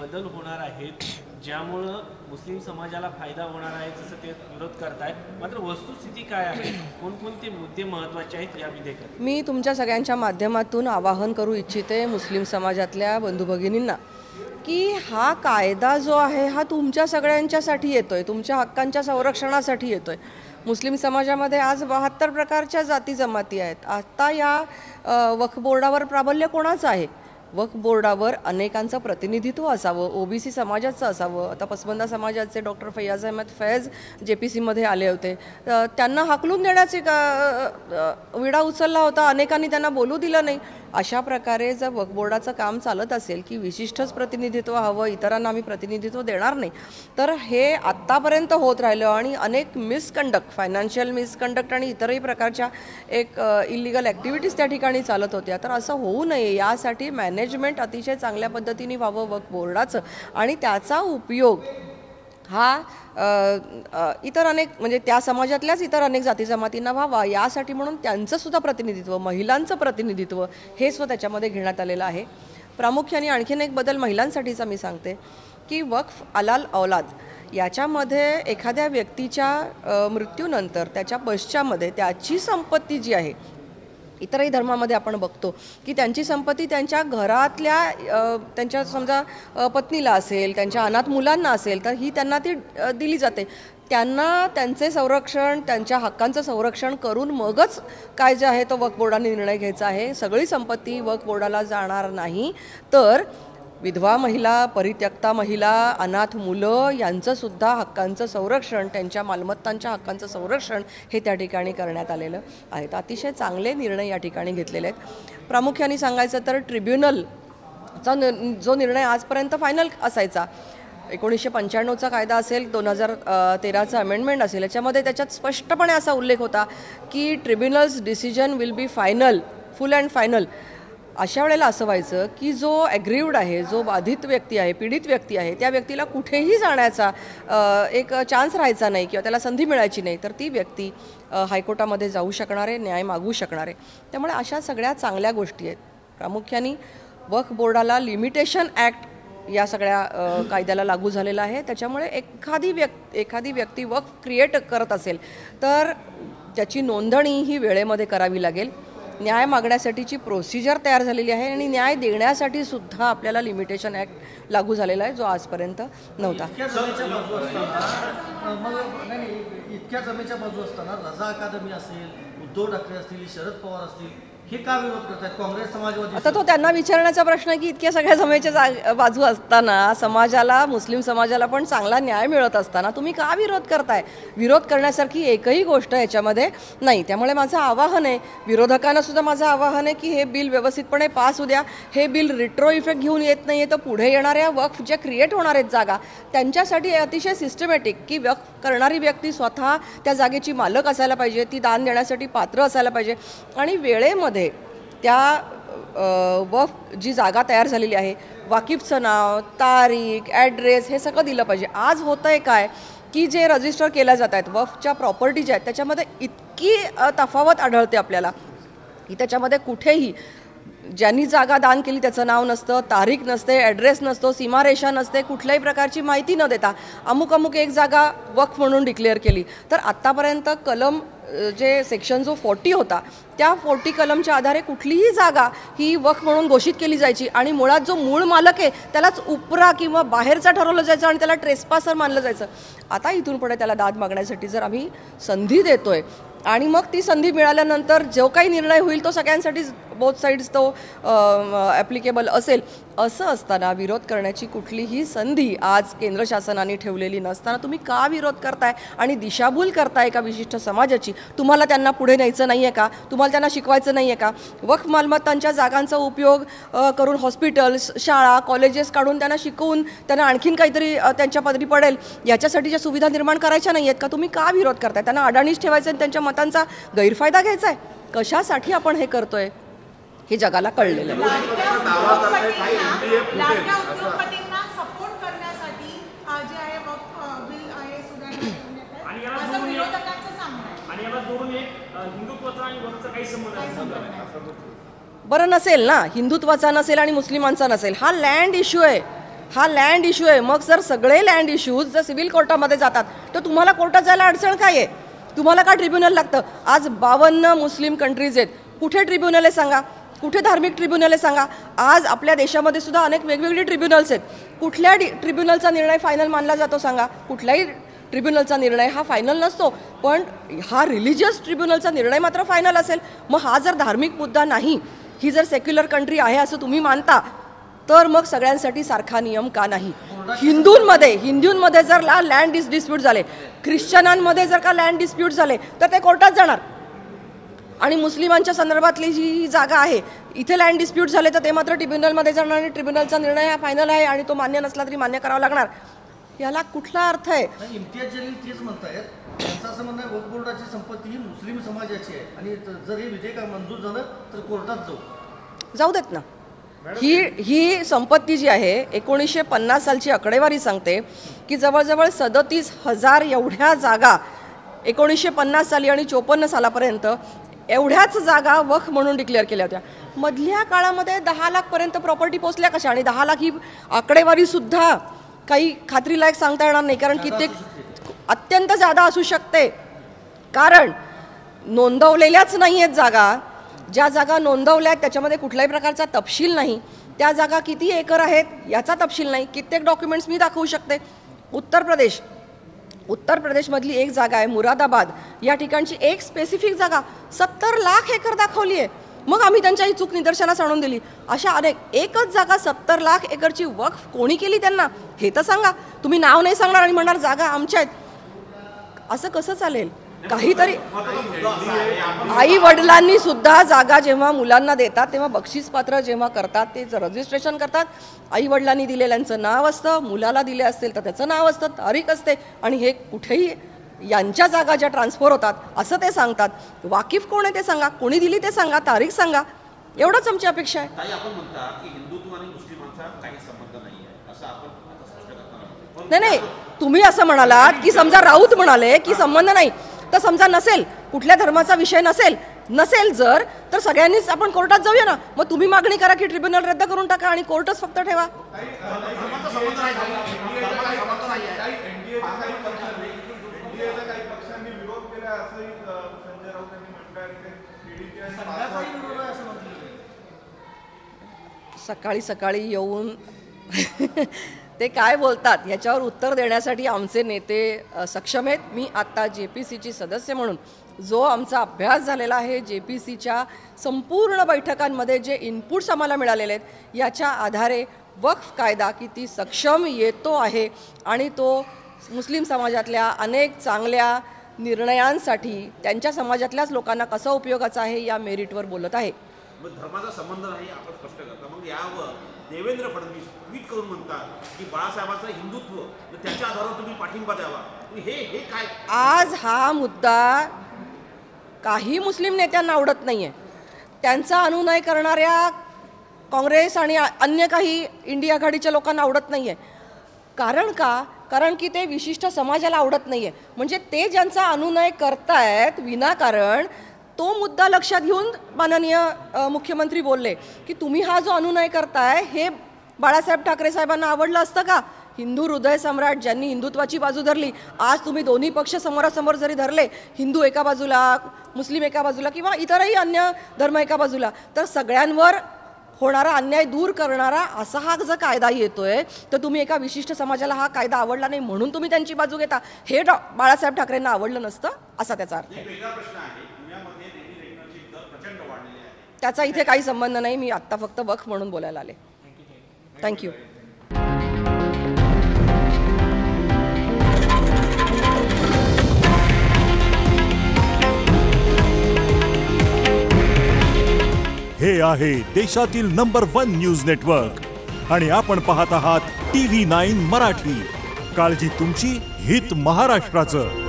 बदल होणार आहेत ज्यामुळं मुस्लिम समाजाला फायदा होणार आहे जसं ते विरोध करतायत, मात्र वस्तुस्थिती काय आहे, कोणकोणते मुद्दे महत्त्वाचे आहेत या विधेयकात? मी तुमच्या सगळ्यांच्या माध्यमातून आवाहन करू इच्छिते मुस्लिम समाजातल्या बंधू भगिनींना की हा कायदा जो आहे हा तुमच्या सगळ्यांच्यासाठी येतोय, तुमच्या हक्कांच्या संरक्षणासाठी येतोय। मुस्लिम समाजामध्ये आज 72 प्रकारच्या जाती जमाती आहेत। आता या वक्फ बोर्डावर प्राबल्य कोणाचं आहे? वक्फ बोर्डावर अनेकांचं प्रतिनिधित्व असावं, ओबीसी समाजाचं असावं। आता पसमंदा समाजाचे डॉक्टर फैयाज अहमद फैज JPC आले होते, त्यांना हाकलून देण्याची विडा उचलला होता, अनेकांनी त्यांना बोलू दिलं नाही। अशा प्रकारे जर वक्फ बोर्डाचं काम चालत असेल की विशिष्टच प्रतिनिधित्व हवं, इतरांना आम्ही प्रतिनिधित्व देणार नाही, तर हे आत्तापर्यंत होत राहिलं आणि अनेक मिसकंडक्ट, फायनान्शियल मिसकंडक्ट आणि इतरही प्रकारच्या एक इलिगल ॲक्टिव्हिटीज त्या ठिकाणी चालत होत्या। तर असं होऊ नये यासाठी मॅनेजमेंट अतिशय चांगल्या पद्धतीने व्हावं वक्फ बोर्डाचं, आणि त्याचा उपयोग हा इतर अनेक म्हणजे त्या समाजातल्याच इतर अनेक जाती जमातींना व्हावा यासाठी म्हणून त्यांचं सुद्धा प्रतिनिधित्व, महिलांचं प्रतिनिधित्व हे सुद्धा त्याच्यामध्ये घेण्यात आलेलं आहे। प्रामुख्याने आणखीन एक बदल महिलांसाठीचा मी सांगते की वक्फ अलाल औलाद याच्यामध्ये एखाद्या व्यक्तीच्या मृत्यूनंतर त्याच्या पश्चामध्ये त्याची संपत्ती जी आहे, इतरही धर्मामध्ये आपण बघतो की त्यांची संपत्ती त्यांच्या घरातल्या त्यांच्या समजा पत्नीला असेल, त्यांच्या अनाथ मुलांना असेल, तर ही त्यांना ती दिली जाते। त्यांना त्यांचे संरक्षण, त्यांच्या हक्कांचं संरक्षण करून मगच काय जे आहे तो वक्फ बोर्डाने निर्णय घ्यायचा आहे। सगळी संपत्ती वक्फ बोर्डाला जाणार नाही, तर विधवा महिला, परित्यक्ता महिला, अनाथ मुलं यांचं सुद्धा हक्कांचं संरक्षण, त्यांच्या मालमत्तांच्या हक्कांचं संरक्षण हे त्या ठिकाणी करण्यात आलेलं आहे। अतिशय चांगले निर्णय या ठिकाणी घेतलेले आहेत। प्रामुख्याने सांगायचं तर ट्रिब्युनलचा जो निर्णय आजपर्यंत फायनल असायचा, 1995चा कायदा असेल, 2013चं अमेंडमेंट असेल, याच्यामध्ये त्याच्यात स्पष्टपणे असा उल्लेख होता की tribunals decision will be final, full and final. अशा वेळेला असं व्हायचं की जो ॲग्रीव्ड आहे, जो बाधित व्यक्ती आहे, पीडित व्यक्ती आहे, त्या व्यक्तीला कुठेही जाण्याचा एक चान्स राहायचा नाही किंवा त्याला संधी मिळायची नाही, तर ती व्यक्ती हायकोर्टामध्ये जाऊ शकणार आहे, न्याय मागू शकणार आहे। त्यामुळे अशा सगळ्या चांगल्या गोष्टी आहेत। प्रामुख्याने वक्फ बोर्डाला लिमिटेशन ॲक्ट या सगळ्या कायद्याला लागू झालेला आहे। त्याच्यामुळे एखादी व्यक्ती वक्फ क्रिएट करत असेल तर त्याची नोंदणी ही वेळेमध्ये करावी लागेल। न्याय मागण्यासाठीची प्रोसिजर तयार झालेली आहे आणि न्याय देण्यासाठी सुद्धा आपल्याला लिमिटेशन ॲक्ट लागू झालेला आहे, जो आजपर्यंत नव्हता। इतक्या जमेच्या बाजू असताना रजा अकादमी असेल, उद्धव ठाकरे असतील, शरद पवार असतील, हे का विरोध करतात? काँग्रेस, समाजवादी, आता तो त्यांना विचारण्याचा प्रश्न आहे की इतक्या सगळ्या जमेच्या बाजू असताना समाजाला, मुस्लिम समाजाला पण चांगला न्याय मिळत असताना तुम्ही का विरोध करताय? विरोध करण्यासारखी एकही गोष्ट याच्यामध्ये नाही। त्यामुळे माझं आवाहन आहे, विरोधकांना सुद्धा माझं आवाहन आहे की हे बिल व्यवस्थितपणे पास होऊ द्या। हे बिल रिट्रो इफेक्ट घेऊन येत नाही आहे, तर पुढे येणाऱ्या वक्फ ज्या क्रिएट होणार आहेत जागा, त्यांच्यासाठी अतिशय सिस्टमॅटिक की वक्फ करणारी व्यक्ती स्वतः त्या जागेची मालक असायला पाहिजे, ती दान देण्यासाठी पात्र असायला पाहिजे, आणि वेळेमध्ये त्या वक्फ जी जागा तयार झालेली आहे, वाकिफचं नाव, तारीख, ॲड्रेस हे सगळं दिलं पाहिजे। आज होतं आहे काय की जे रजिस्टर केल्या जात आहेत वक्फच्या प्रॉपर्टीज आहेत, त्याच्यामध्ये इतकी तफावत आढळते आपल्याला की त्याच्यामध्ये कुठेही ज्यांनी जागा दान केली त्याचं नाव नसतं, तारीख नसते, ॲड्रेस नसतो, सीमारेषा नसते, कुठल्याही प्रकारची माहिती न देता अमुक एक जागा वक्फ म्हणून डिक्लेअर केली। तर आत्तापर्यंत कलम जे सेक्शन जो 40 होता, त्या 40 कलमच्या आधारे कुठलीही जागा ही वक्फ म्हणून घोषित केली जायची आणि मुळात जो मूळ मालक आहे त्यालाच उपरा किंवा बाहेरचा ठरवलं जायचं आणि त्याला ट्रेसपासर मानलं जायचं। आता इथून पुढे त्याला दाद मागण्यासाठी जर आम्ही संधी देतोय आणि मग ती संधी मिळाल्यानंतर जो काही निर्णय होईल तो सगळ्यांसाठी बोथ साईड्स तो ॲप्लिकेबल असेल, असं असताना विरोध करण्याची कुठलीही संधी आज केंद्र शासनाने ठेवलेली नसताना तुम्ही का विरोध करताय आणि दिशाभूल करताय एका विशिष्ट समाजाची? तुम्हाला त्यांना पुढे न्यायचं नाही आहे का? तुम्हाला त्यांना शिकवायचं नाही आहे का? वक्फ मालमत्तांच्या जागांचा उपयोग करून हॉस्पिटल्स, शाळा, कॉलेजेस काढून त्यांना शिकवून त्यांना आणखीन काहीतरी त्यांच्या पदरी पडेल याच्यासाठीच्या सुविधा निर्माण करायच्या नाही आहेत का? तुम्ही का विरोध करताय? त्यांना अडाणीच ठेवायचं आणि त्यांच्या मतांचा गैरफायदा घ्यायचा आहे? कशासाठी आपण हे करतोय हे जगाला कळलेलं आहे। बरं नसेल ना, हिंदुत्वाचा नसेल आणि मुस्लिमांचा नसेल, हा लँड इश्यू आहे। हा लँड इश्यू आहे. मग जर सगळे लँड इश्यूज जर सिव्हिल कोर्टामध्ये जातात तर तुम्हाला कोर्टात जायला अडचण काय आहे? तुम्हाला का ट्रिब्युनल लागतं? आज 52 मुस्लिम कंट्रीज आहेत. कुठे ट्रिब्युनल आहे सांगा? कुठे धार्मिक ट्रिब्युनल आहे सांगा? आज आपल्या देशामध्ये सुद्धा अनेक वेगवेगळी ट्रिब्युनल्स आहेत. कुठल्या ट्रिब्युनलचा निर्णय फायनल मानला जातो सांगा? कुठल्याही ट्रिब्युनलचा निर्णय हा फायनल नसतो, पण हा रिलिजियस ट्रिब्युनलचा निर्णय मात्र फायनल असेल. मग हा जर धार्मिक मुद्दा नाही, ही जर सेक्युलर कंट्री आहे असं तुम्ही मानता, तर मग सगळ्यांसाठी सारखा नियम का नाही? हिंदूंमध्ये जर लँड डिस्प्यूट झाले, ख्रिश्चनांमध्ये जर का लँड डिस्प्यूट झाले तर ते कोर्टात जाणार. आणि मुस्लिमांच्या संदर्भातली जी जागा आहे इथे लँड डिस्प्यूट झाले तर ते मात्र ट्रिब्युनलमध्ये जाणार आणि ट्रिब्युनलचा निर्णय हा फायनल आहे आणि तो मान्य नसला तरी मान्य करावा लागणार. याला कुठला अर्थ आहे? इम्तियाज जलील तेच म्हणतायत. त्यांचं असं म्हणणं आहे वक्फ बोर्डाची संपत्ती ही मुस्लिम समाजाची आहे आणि जर हे विधेयक मंजूर झालं तर कोर्टात जाऊ देत ना. ही संपत्ती जी आहे 1950 सालची आकडेवारी सांगते की जवळजवळ 37,000 एवढ्या जागा 1950 साली आणि 54 सालापर्यंत एवढ्याच जागा वक्फ म्हणून डिक्लेअर केल्या होत्या. मधल्या काळामध्ये 10 लाखपर्यंत प्रॉपर्टी पोचल्या कशा? आणि 10 लाख ही आकडेवारीसुद्धा काही खात्रीलायक सांगता येणार नाही, कारण कित्येक अत्यंत जादा असू शकते. कारण नोंदवलेल्याच नाही आहेत जागा. ज्या जागा नोंदवल्या आहेत त्याच्यामध्ये कुठल्याही प्रकारचा तपशील नाही. त्या जागा किती एकर आहेत याचा तपशील नाही. कित्येक डॉक्युमेंट्स मी दाखवू शकते. उत्तर प्रदेशमधली एक जागा आहे मुरादाबाद, या ठिकाणची एक स्पेसिफिक जागा 70 लाख एकर दाखवली आहे. मग आम्ही त्यांच्या ही चूक निदर्शनास आणून दिली. अशा अनेक एकच जागा 70 लाख एकरची वक्फ कोणी केली त्यांना हे तर सांगा. तुम्ही नाव नाही सांगणार आणि म्हणणार जागा आमच्या आहेत. असं कसं चालेल? काहीतरी आई वडिलांनी सुद्धा जागा जेव्हा मुलांना देतात तेव्हा बक्षीसपात्र जेव्हा करतात ते रजिस्ट्रेशन करतात, आई वडिलांनी दिलेल्यांचं नाव असतं, मुलाला दिले असतील तर त्याचं नाव असतं, तारीख असते. आणि हे कुठेही यांच्या जागा ज्या ट्रान्सफर होतात असं ते सांगतात. वाकिफ कोण आहे ते सांगा, कोणी दिली ते सांगा, तारीख सांगा. एवढंच आमची अपेक्षा आहे. आपण म्हणता की हिंदुत्व आणि मुस्लिमांचा काही संबंध नाही आहे असं आपण स्पष्ट करताना नाही, तुम्ही असं म्हणालात की समजा राऊत म्हणाले की संबंध नाही, तर समजा नसेल, कुठल्या धर्माचा विषय नसेल जर, तर सगळ्यांनीच आपण कोर्टात जाऊया ना. मग तुम्ही मागणी करा की ट्रिब्युनल रद्द करून टाका आणि कोर्टच फक्त ठेवा. सकाळी येऊन ते काय बोलतात ह्याच्यावर उत्तर देण्यासाठी आमचे नेते सक्षम आहेत. मी आत्ता JPCची सदस्य म्हणून जो आमचा अभ्यास झालेला आहे, JPCच्या संपूर्ण बैठकांमध्ये जे इनपुट्स आम्हाला मिळालेले आहेत याच्या आधारे वक्फ कायदा किती सक्षम येतो आहे आणि तो मुस्लिम समाजातल्या अनेक चांगल्या निर्णयांसाठी त्यांच्या समाजातल्याच लोकांना कसा उपयोगाचा आहे या मेरिटवर बोलत आहे. धर्माचा संबंध नाही आपण स्पष्ट करता. मग यावर देवेंद्र फडणवीस ट्विट करून म्हणतात की बाळासाहेबांचं हिंदुत्व त्याच्या आधारावर तुम्ही पाठिंबा द्यावा. हे काय? आज हा मुद्दा काही मुस्लिम नेत्यांना आवडत नाहीये. त्यांचा अनुनय करणाऱ्या काँग्रेस आणि अन्य काही इंडिया आघाडीच्या लोकांना आवडत नाहीये. कारण की ते विशिष्ट समाजाला आवडत नाहीये. म्हणजे ते ज्यांचा अनुनय करतायत विनाकारण तो मुद्दा लक्षात घेऊन माननीय मुख्यमंत्री बोलले की तुम्ही हा जो अनुनय करताय हे बाळासाहेब ठाकरे साहेबांना आवडलं असतं का? हिंदू हृदय सम्राट ज्यांनी हिंदुत्वाची बाजू धरली, आज तुम्ही दोन्ही पक्ष समोरासमोर जरी धरले, हिंदू एका बाजूला, मुस्लिम एका बाजूला किंवा इतरही अन्य धर्म एका बाजूला, तर सगळ्यांवर होणारा अन्याय दूर करणारा असा हा जर कायदा येतोय तर तुम्ही एका विशिष्ट समाजाला हा कायदा आवडला नाही म्हणून तुम्ही त्यांची बाजू घेता. हे बाळासाहेब ठाकरेंना आवडलं नसतं असा त्याचा अर्थ आहे. त्याचा इथे काही संबंध नाही. मी आत्ता फक्त वक्फ म्हणून बोलायला आले. थँक्यू. हे आहे देशातील नंबर 1 न्यूज नेटवर्क आणि आपण पाहत आहात TV9 मराठी. काळजी तुमची, हित महाराष्ट्राचं.